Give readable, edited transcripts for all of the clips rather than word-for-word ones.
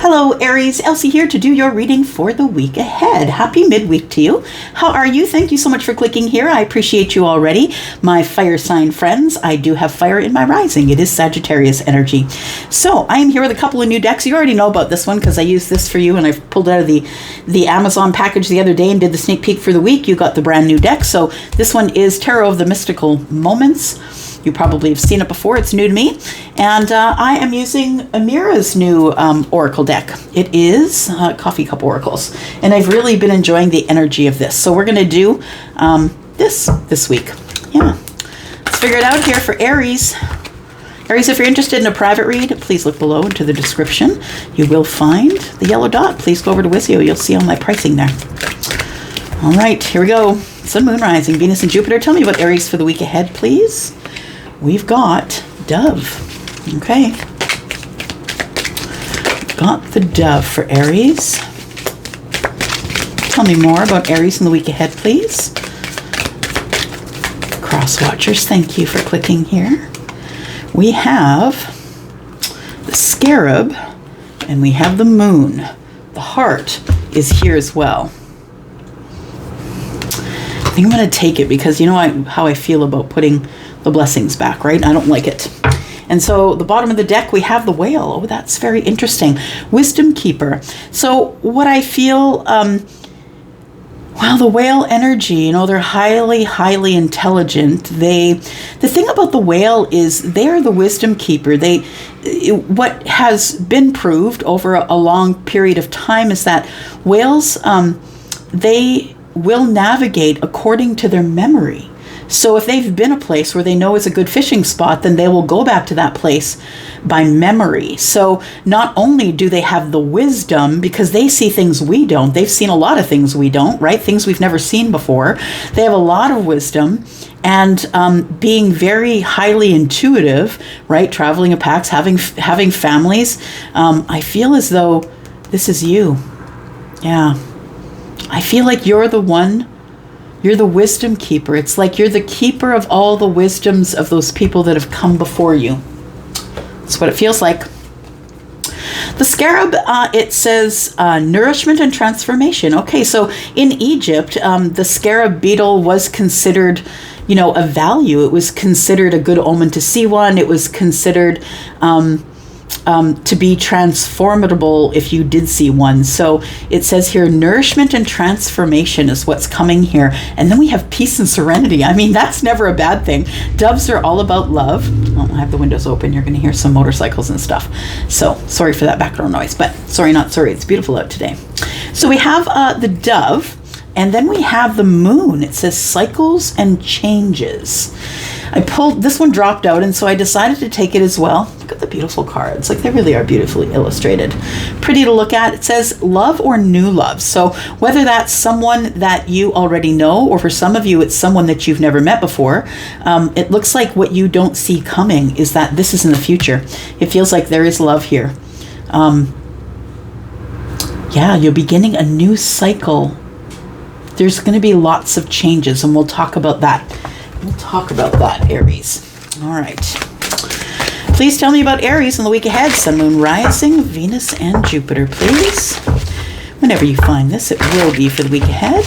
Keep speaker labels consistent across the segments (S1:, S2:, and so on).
S1: Hello Aries, Elsie here to do your reading for the week ahead. Happy midweek to you. How are you? Thank you so much for clicking here. I appreciate you already. My fire sign friends, I do have fire in my rising. It is Sagittarius energy. So I am here with a couple of new decks. You already know about this one because I used this for you and I pulled out of the Amazon package the other day and did the sneak peek for the week. You got the brand new deck. So this one is Tarot of the Mystical Moments. You probably have seen it before. It's new to me. And I am using Amira's new Oracle deck. It is Coffee Cup Oracles. And I've really been enjoying the energy of this. So we're going to do this week. Yeah. Let's figure it out here for Aries. Aries, if you're interested in a private read, please look below into the description. You will find the yellow dot. Please go over to Wizio. You'll see all my pricing there. All right, here we go. Sun, Moon, Rising, Venus, and Jupiter. Tell me about Aries for the week ahead, please. We've got Dove. Okay. Got the Dove for Aries. Tell me more about Aries in the week ahead, please. Cross watchers, thank you for clicking here. We have the Scarab and we have the Moon. The Heart is here as well. I think I'm going to take it because you know how I feel about putting the blessings back, right? I don't like it. And so the bottom of the deck, we have the Whale. Oh, that's very interesting. Wisdom Keeper. So what I feel, well, the Whale energy, you know, they're highly, highly intelligent. The thing about the Whale is they're the Wisdom Keeper. What has been proved over a long period of time is that whales, they will navigate according to their memory. So if they've been a place where they know is a good fishing spot, then they will go back to that place by memory. So not only do they have the wisdom, because they see things we don't, they've seen a lot of things we don't, right? Things we've never seen before. They have a lot of wisdom and being very highly intuitive, right? Traveling in packs, having families. I feel as though this is you. Yeah. I feel like you're the one. You're the wisdom keeper. It's like you're the keeper of all the wisdoms of those people that have come before you. That's what it feels like. The Scarab, it says nourishment and transformation. Okay, so in Egypt, the Scarab beetle was considered, you know, a value. It was considered a good omen to see one. It was considered to be transformable if you did see one. So it says here, nourishment and transformation is what's coming here. And then we have peace and serenity. I mean, that's never a bad thing. Doves are all about love. Oh, I have the windows open. You're going to hear some motorcycles and stuff. So sorry for that background noise, but sorry, not sorry. It's beautiful out today. So we have the Dove, and then we have the Moon. It says cycles and changes. I pulled, this one dropped out, and so I decided to take it as well. Look at the beautiful cards. Like, they really are beautifully illustrated. Pretty to look at. It says love or new love. So whether that's someone that you already know, or for some of you, it's someone that you've never met before, it looks like what you don't see coming is that this is in the future. It feels like there is love here. Yeah, you're beginning a new cycle. There's going to be lots of changes, and we'll talk about that. We'll talk about that, Aries. All right. Please tell me about Aries in the week ahead. Sun, Moon, Rising, Venus, and Jupiter, please. Whenever you find this, it will be for the week ahead.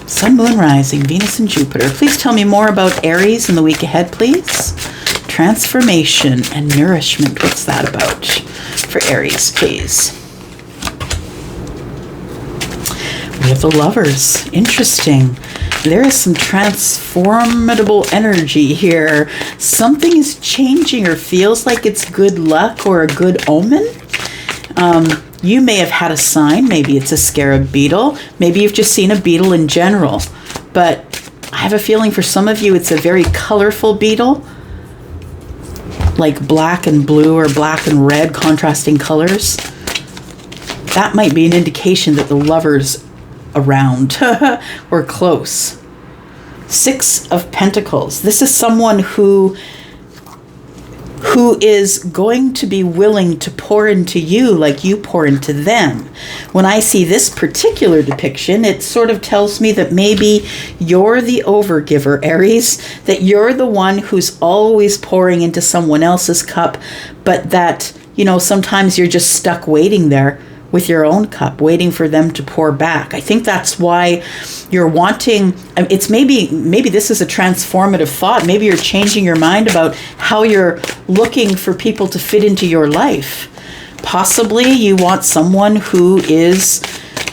S1: Sun, Moon, Rising, Venus, and Jupiter. Please tell me more about Aries in the week ahead, please. Transformation and nourishment. What's that about for Aries, please? We have the Lovers. Interesting. There is some transformable energy here. Something is changing or feels like it's good luck or a good omen. You may have had a sign. Maybe it's a scarab beetle. Maybe you've just seen a beetle in general. But I have a feeling for some of you it's a very colorful beetle. Like black and blue or black and red, contrasting colors. That might be an indication that the Lovers around or close. Six of Pentacles. This is someone who is going to be willing to pour into you like you pour into them. When I see this particular depiction, it sort of tells me that maybe you're the overgiver, Aries, that you're the one who's always pouring into someone else's cup, but that sometimes you're just stuck waiting there with your own cup, waiting for them to pour back. I think that's why you're wanting, it's maybe this is a transformative thought. Maybe you're changing your mind about how you're looking for people to fit into your life. Possibly you want someone who is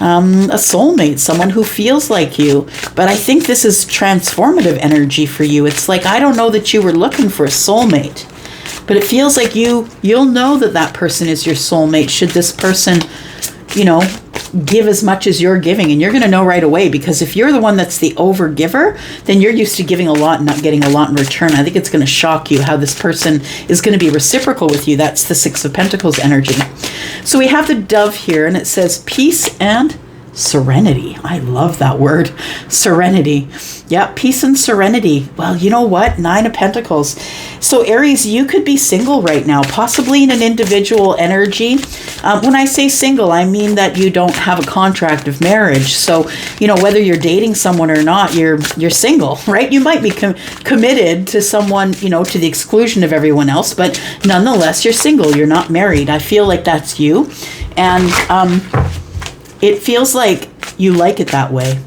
S1: a soulmate, someone who feels like you. But I think this is transformative energy for you. It's like, I don't know that you were looking for a soulmate, but it feels like you'll know that person is your soulmate should this person, give as much as you're giving. And you're going to know right away, because if you're the one that's the over giver, then you're used to giving a lot and not getting a lot in return. I think it's going to shock you how this person is going to be reciprocal with you. That's the Six of Pentacles energy. So we have the Dove here, and it says peace and serenity. I love that word, serenity. Yeah, peace and serenity. Well, you know what? Nine of Pentacles. So Aries, you could be single right now, possibly in an individual energy. When I say single, I mean that you don't have a contract of marriage. So, whether you're dating someone or not, you're single, right? You might be committed to someone, to the exclusion of everyone else, but nonetheless, you're single. You're not married. I feel like that's you. And it feels like you like it that way.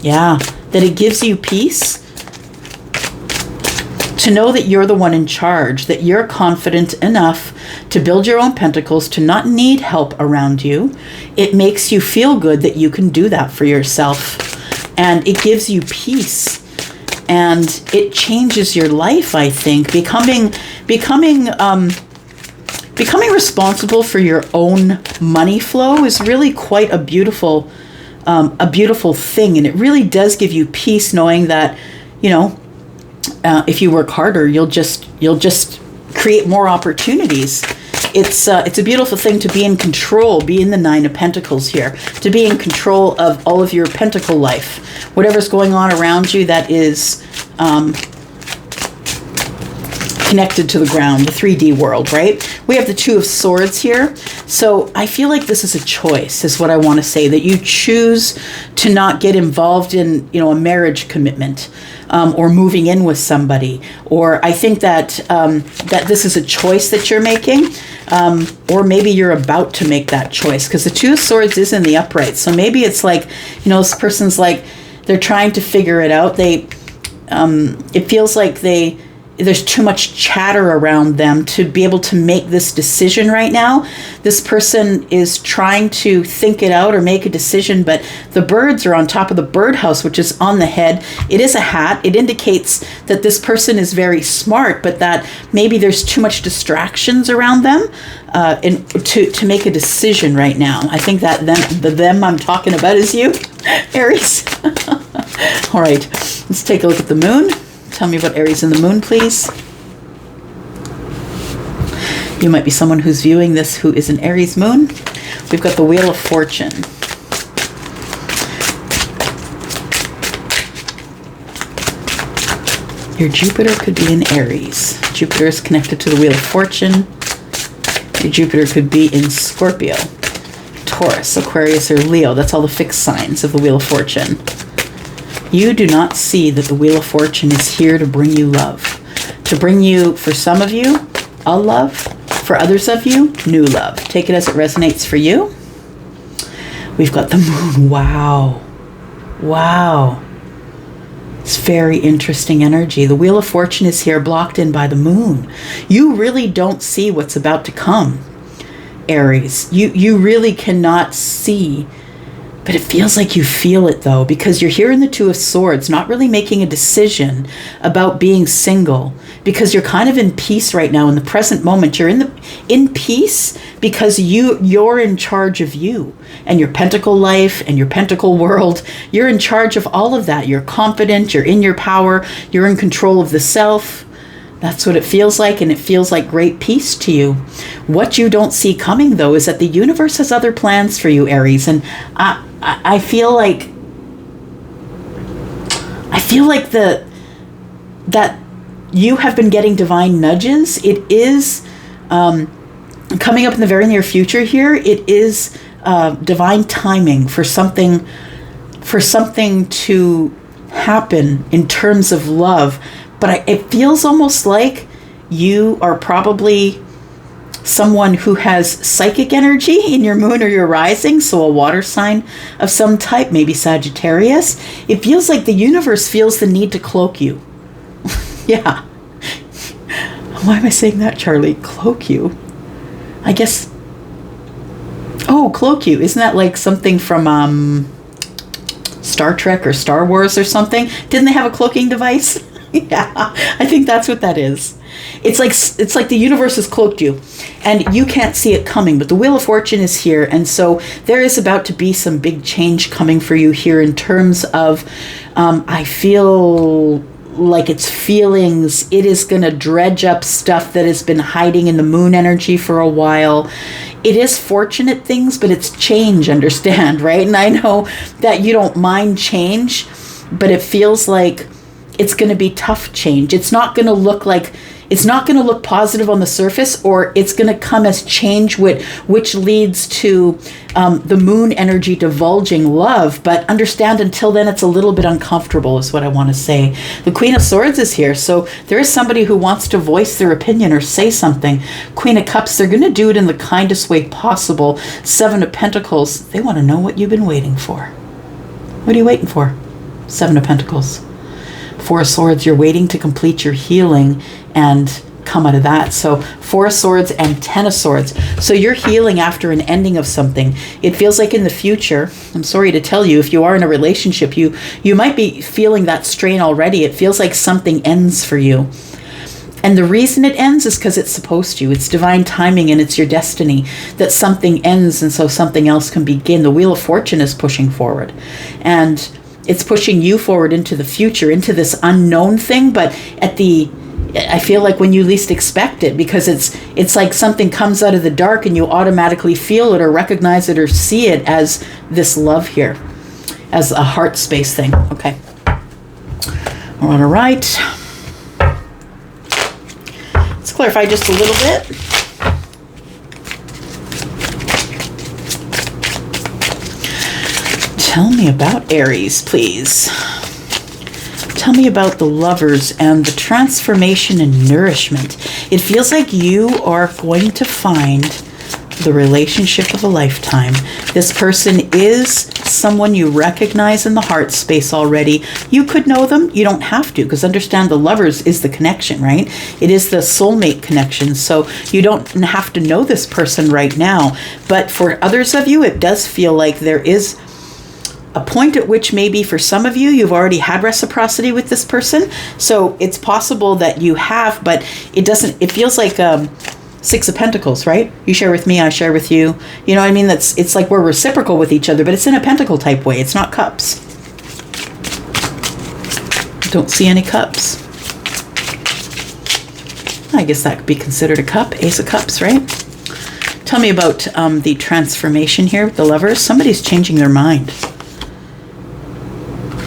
S1: Yeah, that it gives you peace to know that you're the one in charge, that you're confident enough to build your own pentacles, to not need help around you. It makes you feel good that you can do that for yourself. And it gives you peace. And it changes your life, I think. Becoming responsible for your own money flow is really quite a beautiful thing. And it really does give you peace knowing that, if you work harder, you'll just create more opportunities. It's a beautiful thing to be in control, be in the Nine of Pentacles here, to be in control of all of your pentacle life, whatever's going on around you that is connected to the ground, the 3D world, right? We have the Two of Swords here. So I feel like this is a choice, is what I want to say, that you choose to not get involved in, a marriage commitment, or moving in with somebody. Or I think that this is a choice that you're making, or maybe you're about to make that choice, because the Two of Swords is in the upright. So maybe it's like, this person's like, they're trying to figure it out. It feels like there's too much chatter around them to be able to make this decision right now. This person is trying to think it out or make a decision, but the birds are on top of the birdhouse, which is on the head. It is a hat. It indicates that this person is very smart, but that maybe there's too much distractions around them to make a decision right now. I think that the them I'm talking about is you, Aries. All right, let's take a look at the moon. Tell me about Aries and the moon, please. You might be someone who's viewing this who is an Aries moon. We've got the Wheel of Fortune. Your Jupiter could be in Aries. Jupiter is connected to the Wheel of Fortune. Your Jupiter could be in Scorpio, Taurus, Aquarius, or Leo. That's all the fixed signs of the Wheel of Fortune. You do not see that the Wheel of Fortune is here to bring you love. To bring you, for some of you, a love. For others of you, new love. Take it as it resonates for you. We've got the moon. Wow. Wow. It's very interesting energy. The Wheel of Fortune is here blocked in by the moon. You really don't see what's about to come, Aries. You really cannot see. But it feels like you feel it, though, because you're here in the Two of Swords, not really making a decision about being single, because you're kind of in peace right now in the present moment. You're in peace because you're in charge of you and your pentacle life and your pentacle world. You're in charge of all of that. You're confident. You're in your power. You're in control of the self. That's what it feels like, and it feels like great peace to you. What you don't see coming, though, is that the universe has other plans for you, Aries, and I feel like that you have been getting divine nudges. It is coming up in the very near future here. It is divine timing for something to happen in terms of love. But it feels almost like you are probably someone who has psychic energy in your moon or your rising, so a water sign of some type, maybe Sagittarius. It feels like the universe feels the need to cloak you. Yeah. Why am I saying that, Charlie? Cloak you? I guess... Oh, cloak you. Isn't that like something from Star Trek or Star Wars or something? Didn't they have a cloaking device? Yeah, I think that's what that is. It's like the universe has cloaked you and you can't see it coming, but the Wheel of Fortune is here. And so there is about to be some big change coming for you here in terms of, I feel like it's feelings. It is going to dredge up stuff that has been hiding in the moon energy for a while. It is fortunate things, but it's change, understand, right? And I know that you don't mind change, but it feels like it's going to be tough change. It's not going to look positive on the surface, or it's going to come as change, which leads to the moon energy divulging love. But understand, until then, it's a little bit uncomfortable, is what I want to say. The Queen of Swords is here, so there is somebody who wants to voice their opinion or say something. Queen of Cups, they're going to do it in the kindest way possible. Seven of Pentacles, they want to know what you've been waiting for. What are you waiting for? Seven of Pentacles. Four of Swords, you're waiting to complete your healing and come out of that. So Four of Swords and Ten of Swords. So you're healing after an ending of something. It feels like in the future, I'm sorry to tell you, if you are in a relationship, you might be feeling that strain already. It feels like something ends for you. And the reason it ends is because it's supposed to. It's divine timing and it's your destiny that something ends and so something else can begin. The Wheel of Fortune is pushing forward. And it's pushing you forward into the future, into this unknown thing, but I feel like when you least expect it, because it's like something comes out of the dark and you automatically feel it or recognize it or see it as this love here, as a heart space thing. Okay. All right. Let's clarify just a little bit. Tell me about Aries, please. Tell me about the Lovers and the transformation and nourishment. It feels like you are going to find the relationship of a lifetime. This person is someone you recognize in the heart space already. You could know them. You don't have to, because understand, the Lovers is the connection, right? It is the soulmate connection. So you don't have to know this person right now. But for others of you, it does feel like there is a point at which maybe for some of you, you've already had reciprocity with this person. So it's possible that you have, but it feels like Six of Pentacles, right? You share with me, I share with you. You know what I mean? It's like we're reciprocal with each other, but it's in a pentacle type way. It's not cups. Don't see any cups. I guess that could be considered a cup. Ace of Cups, right? Tell me about the transformation here with the Lovers. Somebody's changing their mind.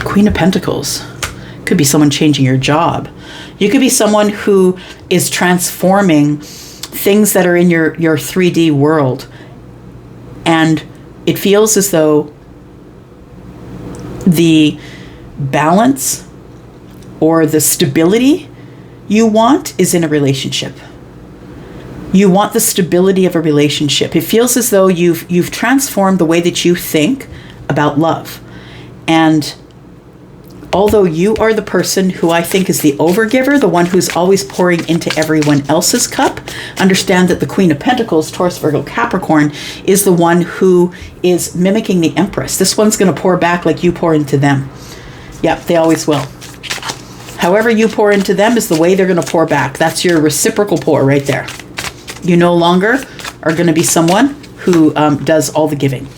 S1: Queen of Pentacles. Could be someone changing your job. You could be someone who is transforming things that are in your 3D world. And it feels as though the balance or the stability you want is in a relationship. You want the stability of a relationship. It feels as though you've transformed the way that you think about love. And although you are the person who I think is the overgiver, the one who's always pouring into everyone else's cup, understand that the Queen of Pentacles, Taurus, Virgo, Capricorn, is the one who is mimicking the Empress. This one's going to pour back like you pour into them. Yep, they always will. However you pour into them is the way they're going to pour back. That's your reciprocal pour right there. You no longer are going to be someone who does all the giving.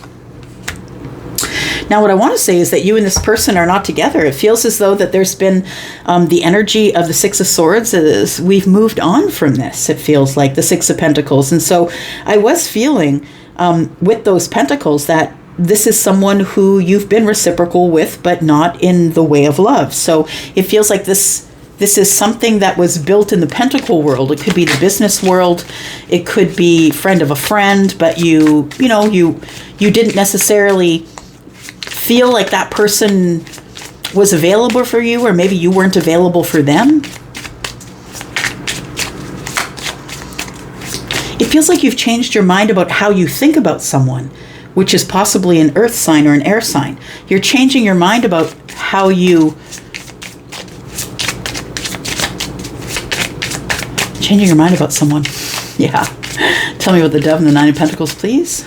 S1: Now, what I want to say is that you and this person are not together. It feels as though that there's been the energy of the Six of Swords. We've moved on from this, it feels like, the Six of Pentacles. And so I was feeling with those Pentacles that this is someone who you've been reciprocal with, but not in the way of love. So it feels like this is something that was built in the Pentacle world. It could be the business world. It could be friend of a friend, but you didn't necessarily feel like that person was available for you, or maybe you weren't available for them. It feels like you've changed your mind about how you think about someone, which is possibly an earth sign or an air sign. You're changing your mind about how you... Changing your mind about someone. Yeah. Tell me about the Dove and the Nine of Pentacles, please.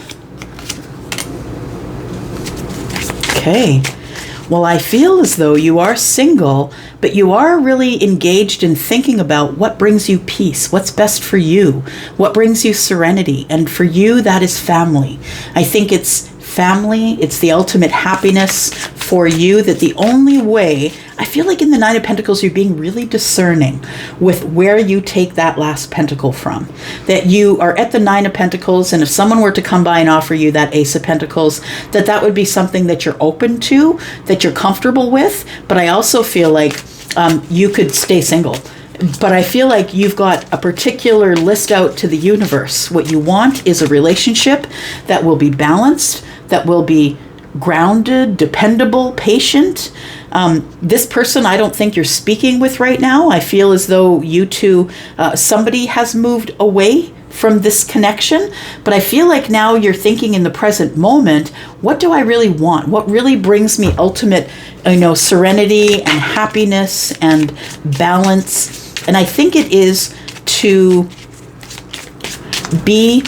S1: Okay. Well, I feel as though you are single, but you are really engaged in thinking about what brings you peace, what's best for you, what brings you serenity. And for you, that is family. I think it's family, it's the ultimate happiness for you, that the only way, I feel like in the Nine of Pentacles, you're being really discerning with where you take that last pentacle from. That you are at the Nine of Pentacles, and if someone were to come by and offer you that Ace of Pentacles, that would be something that you're open to, that you're comfortable with. But I also feel like you could stay single. But I feel like you've got a particular list out to the universe. What you want is a relationship that will be balanced, that will be grounded, dependable, patient. This person I don't think you're speaking with right now. I feel as though you two, somebody has moved away from this connection, but I feel like now you're thinking in the present moment, what do I really want? What really brings me ultimate, serenity and happiness and balance? And I think it is to be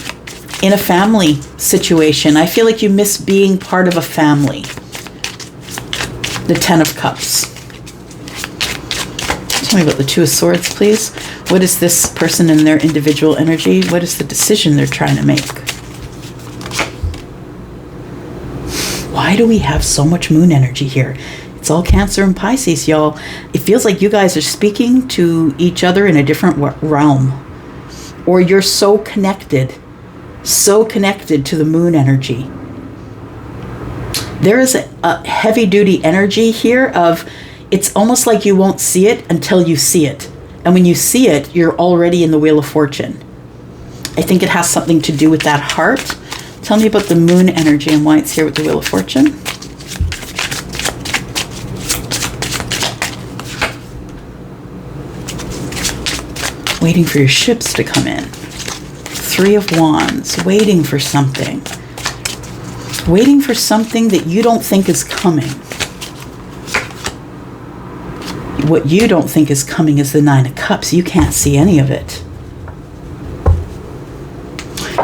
S1: in a family situation. I feel like you miss being part of a family. The Ten of Cups. Tell me about the Two of Swords, please. What is this person in their individual energy? What is the decision they're trying to make? Why do we have so much moon energy here? It's all Cancer and Pisces, y'all. It feels like you guys are speaking to each other in a different realm. Or you're so connected to the moon energy. There is a heavy-duty energy here of, it's almost like you won't see it until you see it. And when you see it, you're already in the Wheel of Fortune. I think it has something to do with that heart. Tell me about the moon energy and why it's here with the Wheel of Fortune. Waiting for your ships to come in. Three of Wands, waiting for something. Waiting for something that you don't think is coming. What you don't think is coming is the Nine of Cups. You can't see any of it.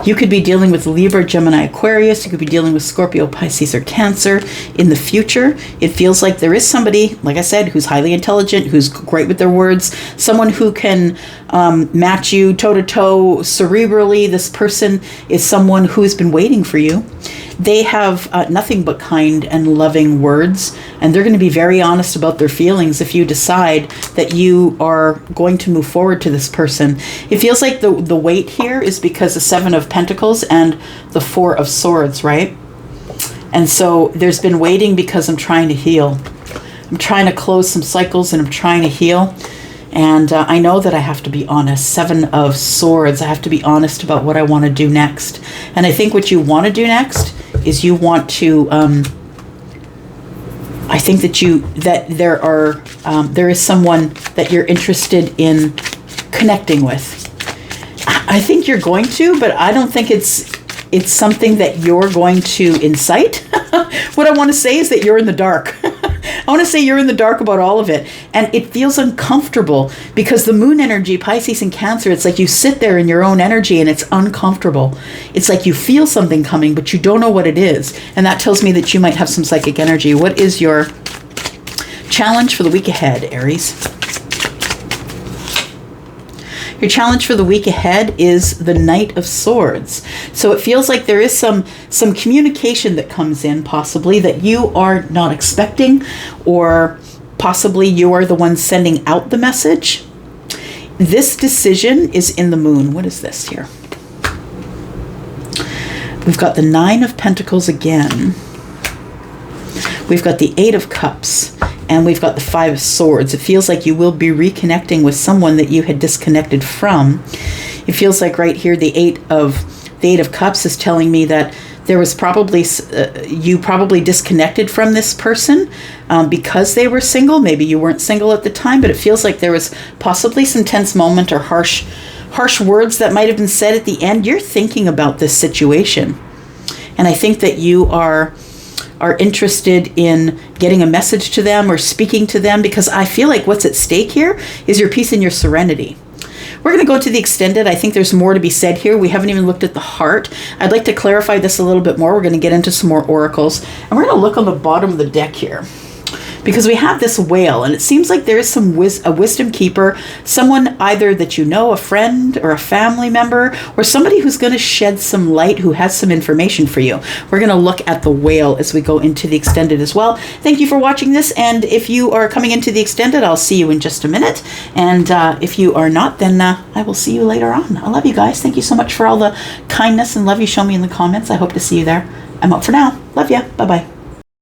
S1: You could be dealing with Libra, Gemini, Aquarius. You could be dealing with Scorpio, Pisces, or Cancer in the future. It feels like there is somebody, like I said, who's highly intelligent, who's great with their words, someone who can match you toe-to-toe cerebrally. This person is someone who's been waiting for you. They have nothing but kind and loving words, and they're going to be very honest about their feelings if you decide that you are going to move forward to this person. It feels like the wait here is because the Seven of Pentacles and the Four of Swords, right? And so there's been waiting because I'm trying to heal. I'm trying to close some cycles and I'm trying to heal. And I know that I have to be honest. Seven of Swords. I have to be honest about what I want to do next. And I think what you want to do next is you want to, I think that there is someone that you're interested in connecting with. I think you're going to, but I don't think it's something that you're going to incite. What I want to say is that you're in the dark. I want to say you're in the dark about all of it. And it feels uncomfortable because the moon energy, Pisces and Cancer, it's like you sit there in your own energy and it's uncomfortable. It's like you feel something coming, but you don't know what it is. And that tells me that you might have some psychic energy. What is your challenge for the week ahead, Aries? Your challenge for the week ahead is the Knight of Swords. So it feels like there is some communication that comes in, possibly, that you are not expecting, or possibly you are the one sending out the message. This decision is in the moon. What is this here? We've got the Nine of Pentacles again. We've got the Eight of Cups. And we've got the Five of Swords. It feels like you will be reconnecting with someone that you had disconnected from. It feels like right here, the Eight of Cups is telling me that there was probably, you probably disconnected from this person because they were single. Maybe you weren't single at the time, but it feels like there was possibly some tense moment or harsh harsh words that might have been said at the end, you're thinking about this situation. And I think that you are interested in getting a message to them or speaking to them, because I feel like what's at stake here is your peace and your serenity. We're going to go to the extended. I think there's more to be said here. We haven't even looked at the heart. I'd like to clarify this a little bit more. We're going to get into some more oracles. And we're going to look on the bottom of the deck here, because we have this whale, and it seems like there is some a wisdom keeper, someone either that you know, a friend or a family member, or somebody who's going to shed some light, who has some information for you. We're going to look at the whale as we go into the extended as well. Thank you for watching this, and if you are coming into the extended, I'll see you in just a minute. And if you are not, then I will see you later on. I love you guys. Thank you so much for all the kindness and love you show me in the comments. I hope to see you there. I'm out for now. Love ya. Bye-bye.